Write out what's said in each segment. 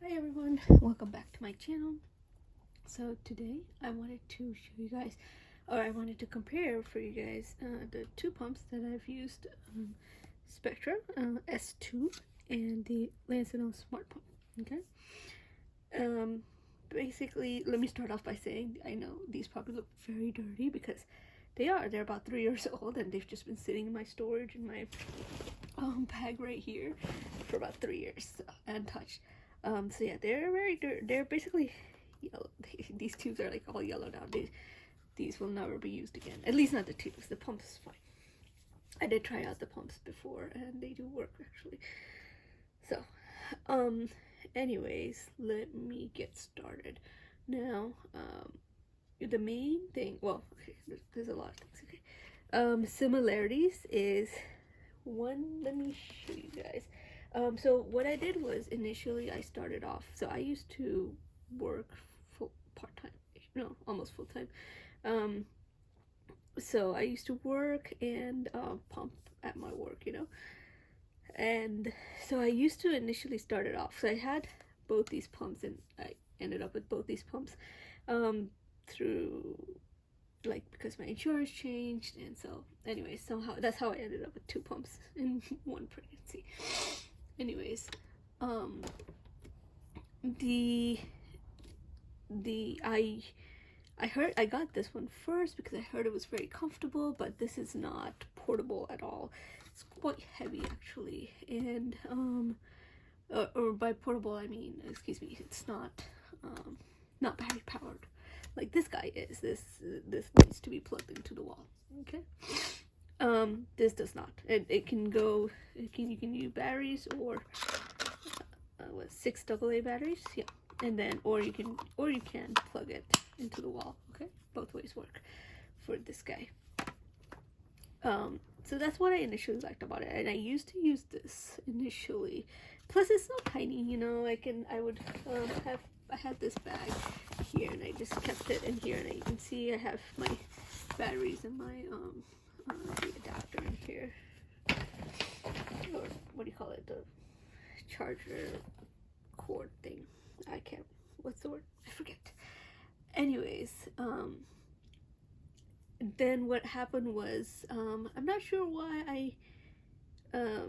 Hi everyone, welcome back to my channel. So today I wanted to show you guys, or I wanted to compare for you guys the two pumps that I've used, Spectra S2 and the Lansinoh Smart Pump. Okay. Basically, let me start off by saying I know these probably look very dirty because they're about 3 years old and they've just been sitting in my storage in my bag right here for about 3 years untouched. So yeah, they're very they're basically yellow. These tubes are like all yellow now. These will never be used again. At least not the tubes. The pump is fine. I did try out the pumps before and they do work actually. So, anyways, let me get started. Now, the main thing, well, okay, there's a lot of things, okay. Similarities is one, let me show you guys. So what I did was initially I started off, so I used to work full part-time, no, almost full-time. So I used to work and pump at my work, and so I used to initially start it off. So I had both these pumps and I ended up with both these pumps through, like, because my insurance changed, and so anyways, somehow that's how I ended up with two pumps in one pregnancy. Anyways, I heard I got this one first because I heard it was very comfortable, but this is not portable at all. It's quite heavy actually, and or by portable I mean, excuse me, it's not battery powered like this guy is. This needs to be plugged into the wall. Okay. This does not. It can go. You can use batteries or what, 6 AA batteries. Yeah, and then or you can plug it into the wall. Okay, both ways work for this guy. So that's what I initially liked about it, and I used to use this initially. Plus, it's so tiny. I had this bag here, and I just kept it in here, and you can see I have my batteries and my the adapter in here, or what do you call it, the charger cord thing. I can't, what's the word, I forget. Anyways, then what happened was, I'm not sure why I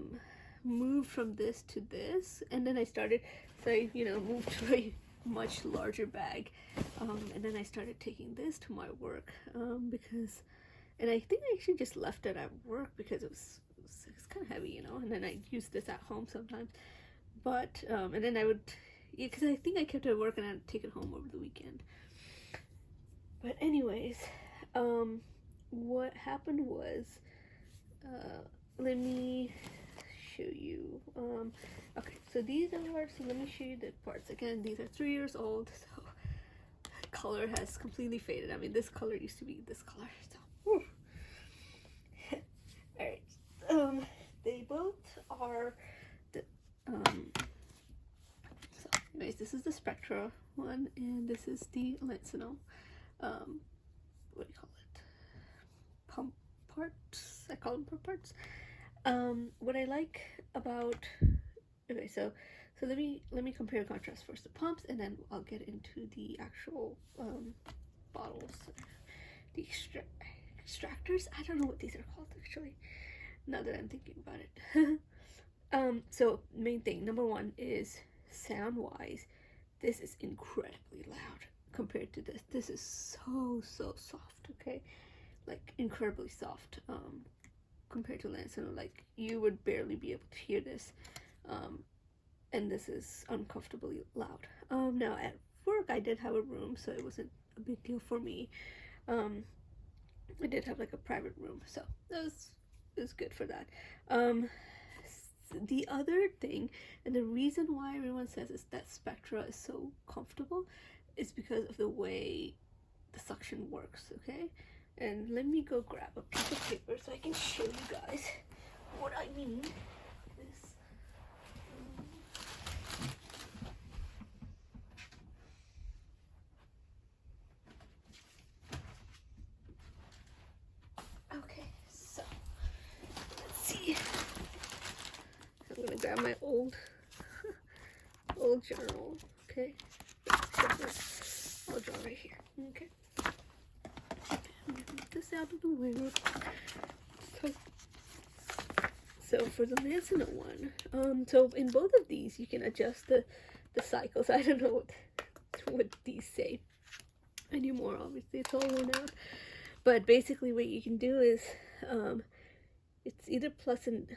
moved from this to this, and then I started, so I moved to a much larger bag, and then I started taking this to my work, because, and I think I actually just left it at work because it's kind of heavy, and then I use this at home sometimes, but and then I would, yeah, because I think I kept it at work and I'd take it home over the weekend. But anyways, what happened was, let me show you. Okay, so these are, so let me show you the parts. Again, these are 3 years old, so color has completely faded. I mean, this color used to be this color, so all right. They both are the so anyways, this is the Spectra one, and this is the Lansinoh what do you call it, pump parts. I call them pump parts. What I like about, okay, so let me compare and contrast first the pumps, and then I'll get into the actual bottles, the extractors. I don't know what these are called actually, now that I'm thinking about it. So main thing, number one, is sound wise, this is incredibly loud compared to this. This is so soft, okay, like incredibly soft, compared to Lansinoh. Like, you would barely be able to hear this, and this is uncomfortably loud. Now at work I did have a room, so it wasn't a big deal for me. I did have like a private room, so that was good for that. The other thing, and the reason why everyone says is that Spectra is so comfortable, is because of the way the suction works, okay? And let me go grab a piece of paper so I can show you guys what I mean. Okay, so let's see. I'm gonna grab my old old journal, okay? I'll draw right here, okay? Get this out of the way real quick. So for the Lansinoh one, so in both of these, you can adjust the cycles. I don't know what these say anymore, obviously, it's all worn out. But basically what you can do is, it's either plus and,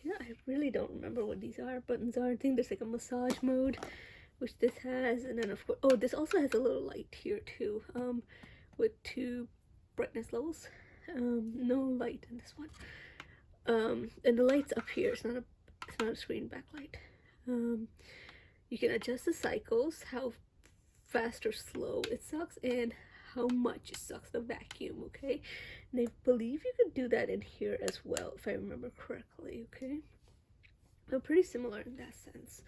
yeah, I really don't remember what these buttons are. I think there's like a massage mode, which this has, and then of course, oh, this also has a little light here too, with 2 brightness levels. No light in this one. And the light's up here. It's not a screen backlight. You can adjust the cycles, how fast or slow it sucks, and how much it sucks the vacuum, okay? And I believe you could do that in here as well, if I remember correctly, okay? They're pretty similar in that sense.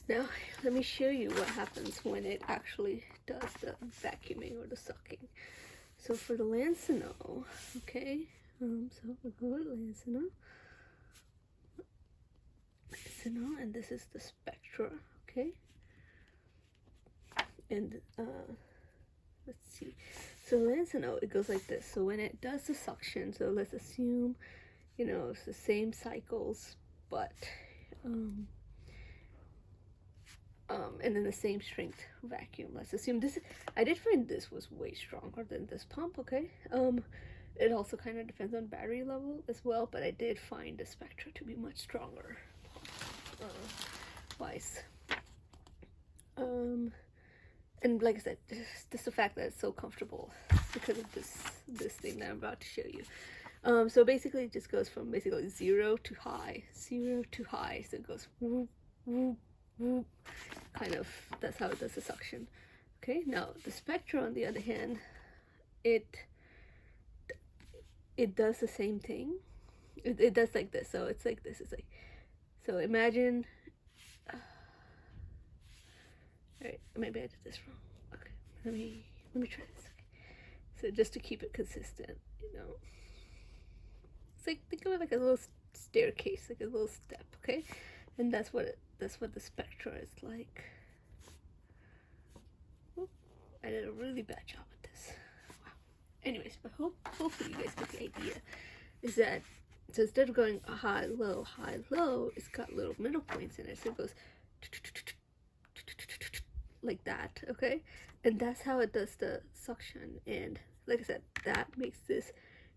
Now, let me show you what happens when it actually does the vacuuming or the sucking. So for the Lansinoh, okay, so we'll go to Lansinoh, and this is the Spectra, okay? And let's see. So Lansinoh, it goes like this. So when it does the suction, so let's assume, you know, it's the same cycles, but and then the same strength vacuum. Let's assume this. I did find this was way stronger than this pump. Okay. It also kind of depends on battery level as well, but I did find the Spectra to be much stronger. Wise. And like I said, just the fact that it's so comfortable because of this thing that I'm about to show you. So basically it just goes from basically 0 to high, so it goes whoop, whoop, whoop, kind of. That's how it does the suction. Okay, now the Spectra on the other hand, it does the same thing. It does like this. So it's like this. It's like, so imagine. Alright, maybe I did this wrong. Okay, let me try this. Okay. So just to keep it consistent, you know, it's like, think of it like a little staircase, like a little step. Okay, and that's what the Spectra is like. Oop, I did a really bad job at this. Wow. Anyways, but hopefully you guys get the idea. Is that so instead of going high, low, it's got little middle points in it. So it goes like that, okay? And that's how it does the suction. And like I said, that makes this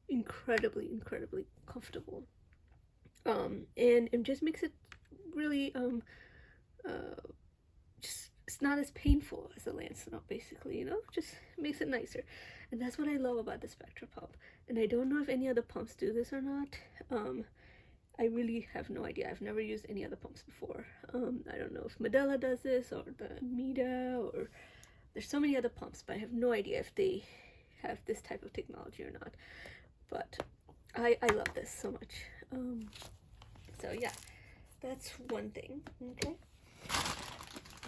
incredibly comfortable. And it just makes it really just, it's not as painful as the Lansinoh, basically, you know, just makes it nicer. And that's what I love about the Spectra pump. And I don't know if any other pumps do this or not. I really have no idea. I've never used any other pumps before. I don't know if Medela does this or the Mida, or there's so many other pumps, but I have no idea if they have this type of technology or not. But I love this so much. So yeah, that's one thing. Okay.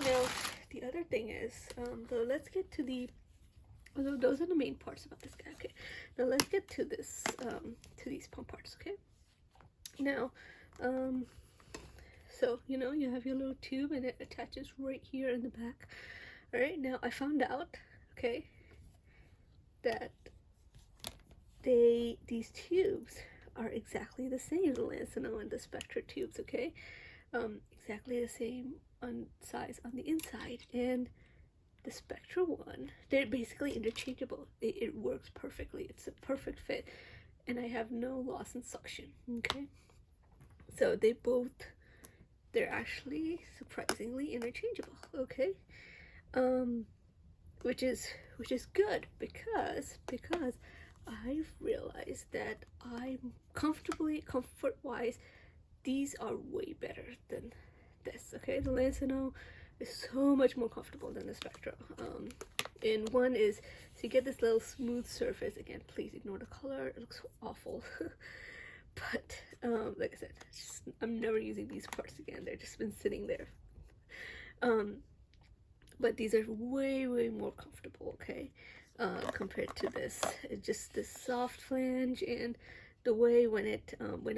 Now the other thing is, so let's get to the. Although those are the main parts about this guy. Okay. Now let's get to this, to these pump parts. Okay. Now, so, you know, you have your little tube and it attaches right here in the back. Alright, now I found out, okay, that these tubes are exactly the same, the Lansinoh and the Spectra tubes, okay? Exactly the same on size on the inside. And the Spectra one, they're basically interchangeable. It works perfectly. It's a perfect fit. And I have no loss in suction, okay? So they're actually surprisingly interchangeable, okay? Which is good because I've realized that comfort-wise, these are way better than this, okay? The Lansinoh is so much more comfortable than the Spectra. And one is, so you get this little smooth surface. Again, please ignore the color, it looks awful. But like I said, I'm never using these parts again. They've just been sitting there. But these are way more comfortable, okay, compared to this. It's just this soft flange, and the way when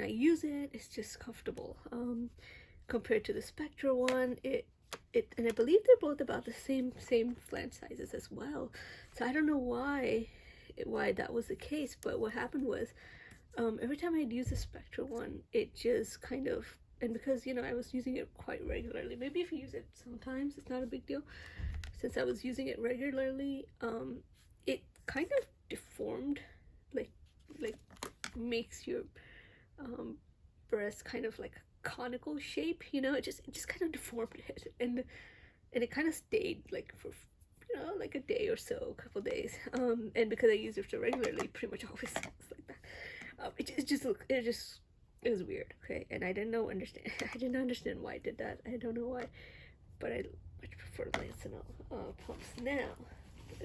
I use it, it's just comfortable. Compared to the Spectra one, and I believe they're both about the same flange sizes as well. So I don't know why that was the case, but what happened was, every time I'd use the Spectra one, it just kind of, and because, you know, I was using it quite regularly, maybe if you use it sometimes, it's not a big deal. Since I was using it regularly, it kind of deformed, like makes your breast kind of like a conical shape, you know. It just kind of deformed it, and it kind of stayed like for, you know, like a day or so, a couple days. And because I used it so regularly, pretty much always looks like that. It was weird, okay? And I didn't understand why I did that. I don't know why, but I much prefer Lansinoh pumps. Now,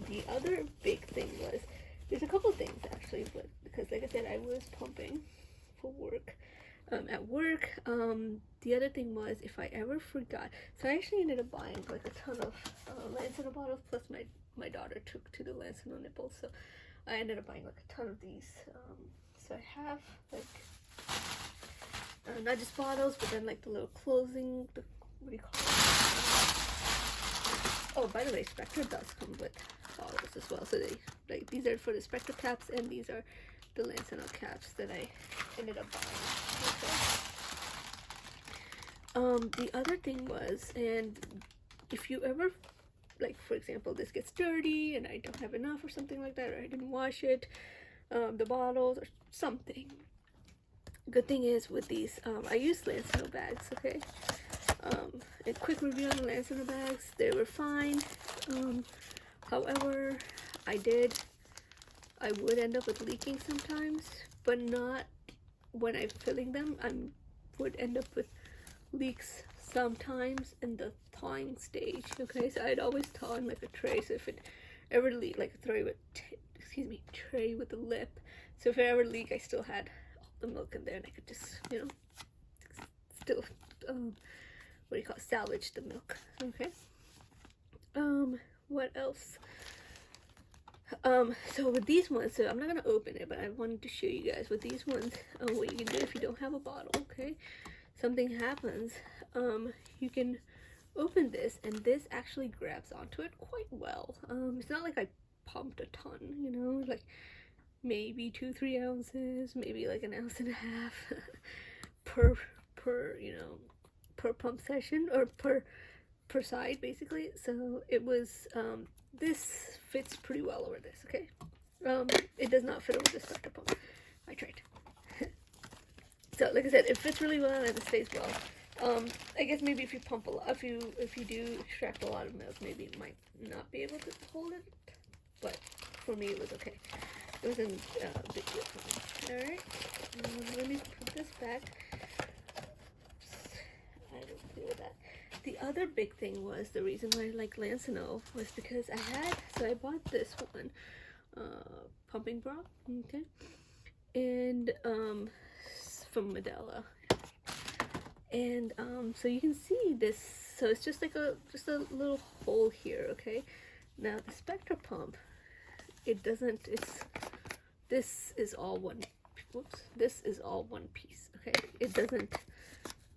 the other big thing was, there's a couple things actually, but because like I said, I was pumping for work. At work, the other thing was, if I ever forgot, so I actually ended up buying like a ton of Lansinoh bottles, plus my daughter took to the Lansinoh nipples, so I ended up buying like a ton of these. So I have like not just bottles, but then like the little closing, what do you call it? Oh, by the way, Spectra does come with bottles as well. So they, like, these are for the Spectra caps, and these are the Lansinoh caps that I ended up buying. Okay. The other thing was, and if you ever, like, for example, this gets dirty and I don't have enough or something like that, or I didn't wash it, the bottles or something. Good thing is with these, I use Lansinoh bags, okay? A quick review on the Lansinoh bags, they were fine. However, I would end up with leaking sometimes, but not when I'm filling them. I would end up with leaks sometimes in the thawing stage, okay? So I'd always thaw in like a tray, so if it ever leak, like a tray with a lip, so if it ever leak, I still had all the milk in there, and I could just, you know, still, what do you call it, salvage the milk, okay? What else? So with these ones, so I'm not gonna open it, but I wanted to show you guys with these ones, what you can do if you don't have a bottle, okay? Something happens, you can open this, and this actually grabs onto it quite well. It's not like I pumped a ton, you know, like maybe 2-3 ounces, maybe like 1.5 ounces per you know, per pump session, or per side basically. So it was, this fits pretty well over this, okay? It does not fit over the Spectra pump. I tried. So like I said, it fits really well and it stays well. I guess maybe if you pump a lot, if you do extract a lot of milk, maybe it might not be able to hold it, but for me it was okay. It was a big deal for me. Alright, let me put this back. I don't feel that. The other big thing was, the reason why I like Lansinoh was because I bought this one, pumping bra, okay, and from Medela, and so you can see this, so it's just like a little hole here, okay. Now the Spectra pump, it doesn't, this is all one, this is all one piece, okay. It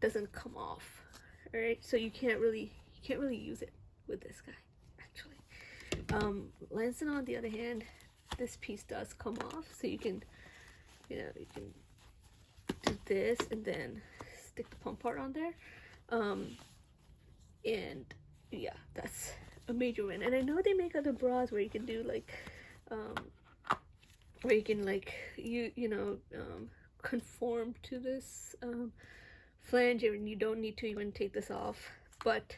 doesn't come off. Alright, so you can't really use it with this guy, actually. Lansinoh, on the other hand, this piece does come off, so you can, you know, you can do this and then stick the pump part on there. And yeah, that's a major win. And I know they make other bras where you can do like, where you can like, conform to this, flange, and you don't need to even take this off. But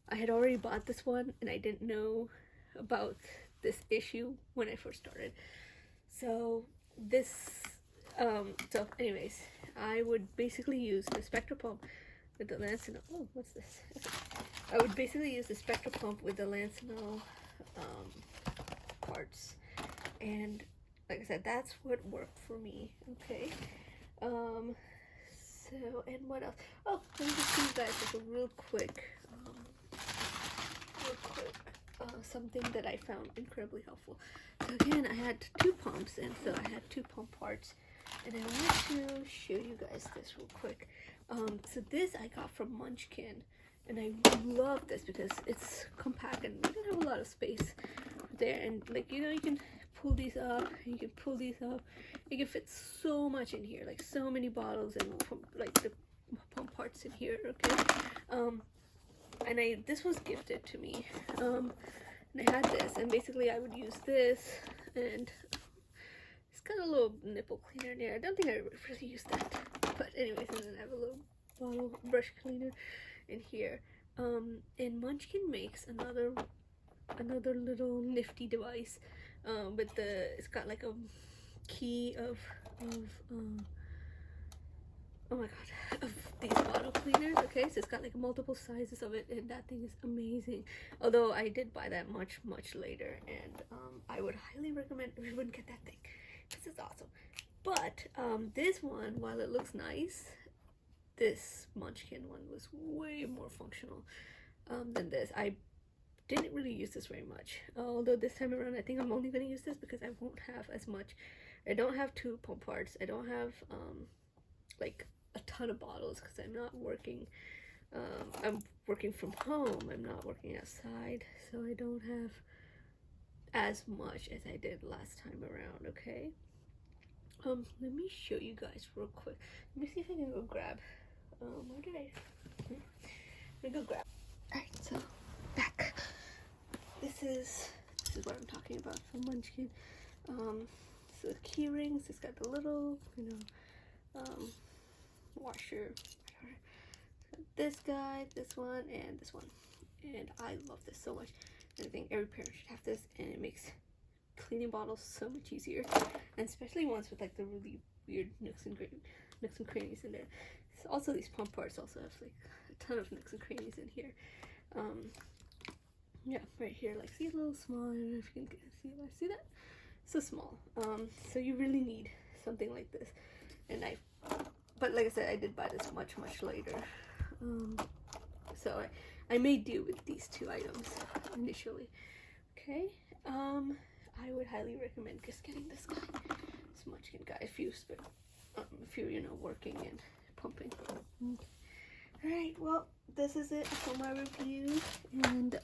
I had already bought this one and I didn't know about this issue when I first started. So so anyways, I would basically use the Spectra pump with the Lansinoh. Oh, what's this? I would basically use the Spectra pump with the Lansinoh parts, and like I said, that's what worked for me. Okay. So, and what else? Oh, let me just show you guys like a real quick, something that I found incredibly helpful. So again, I had 2 pumps, and so I had 2 pump parts, and I want to show you guys this real quick. So this I got from Munchkin, and I love this because it's compact and you don't have a lot of space there, and like, you know, you can pull these up, you can pull these up, you can fit so much in here, like so many bottles and like the pump parts in here. Okay, and this was gifted to me, and I had this, and basically I would use this, and it's got a little nipple cleaner in there. I don't think I really used that, but anyways, and then I have a little bottle brush cleaner in here. And Munchkin makes another little nifty device, with it's got like a key of oh my god, of these bottle cleaners. Okay, so it's got like multiple sizes of it, and that thing is amazing. Although I did buy that much later, and I would highly recommend everyone get that thing because it's awesome. But this one, while it looks nice, this Munchkin one was way more functional than this. I didn't really use this very much, although this time around I think I'm only going to use this because I won't have as much. I don't have 2 pump parts. I don't have like a ton of bottles because I'm not working. I'm working from home. I'm not working outside, so I don't have as much as I did last time around. Okay, let me show you guys real quick. Let me see if I can go grab where did I let me go grab. Alright, so back. This is what I'm talking about from Munchkin. So the key rings, it's got the little, you know, washer. This guy, this one, and this one. And I love this so much. And I think every parent should have this, and it makes cleaning bottles so much easier. And especially ones with like the really weird nooks and crannies in there. So also these pump parts also have like a ton of nooks and crannies in here. Yeah, right here, like see a little small. I don't know if you can see that? So small. So you really need something like this. And but like I said, I did buy this much later. So I made do with these 2 items initially. Okay. I would highly recommend just getting this guy, this Munchkin guy, if you're you know, working and pumping. Okay. Alright, well, this is it for my review, and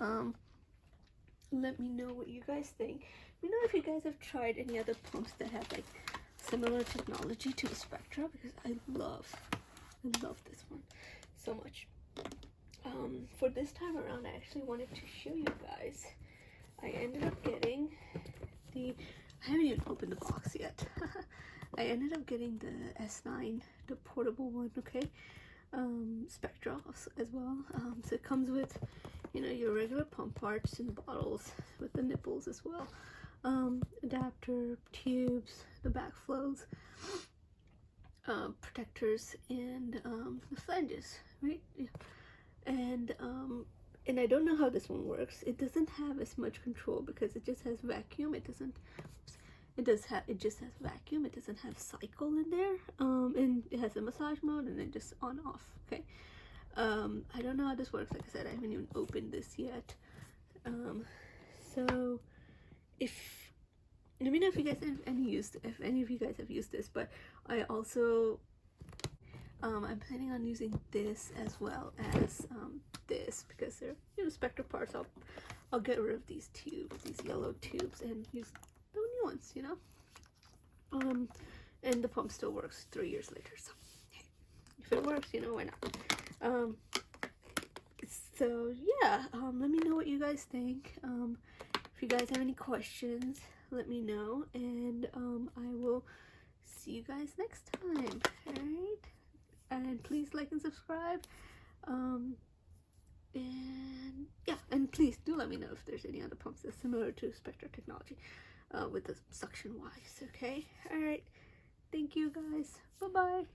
let me know what you guys think. Let me know if you guys have tried any other pumps that have like similar technology to the Spectra, because I love this one so much. For this time around, I actually wanted to show you guys. I ended up getting I haven't even opened the box yet. I ended up getting the S9, the portable one. Okay, Spectra as well. So it comes with, you know, your regular pump parts and bottles with the nipples as well, adapter, tubes, the backflows, protectors, and the flanges, right? Yeah. And I don't know how this one works. It doesn't have as much control because it just has vacuum. It just has vacuum. It doesn't have cycle in there. And it has a massage mode and then just on off. Okay. I don't know how this works. Like I said, I haven't even opened this yet. So let me know if you guys have if any of you guys have used this. But I also I'm planning on using this as well as this, because they're, you know, Spectra parts. I'll get rid of these tubes, these yellow tubes, and use the new ones, you know. And the pump still works 3 years later, so hey, if it works, you know, why not? So yeah, let me know what you guys think. If you guys have any questions, let me know, and I will see you guys next time. All right. And please like and subscribe, and yeah, and please do let me know if there's any other pumps that's similar to Spectra technology, with the suction wise. Okay, all right, thank you guys, bye bye.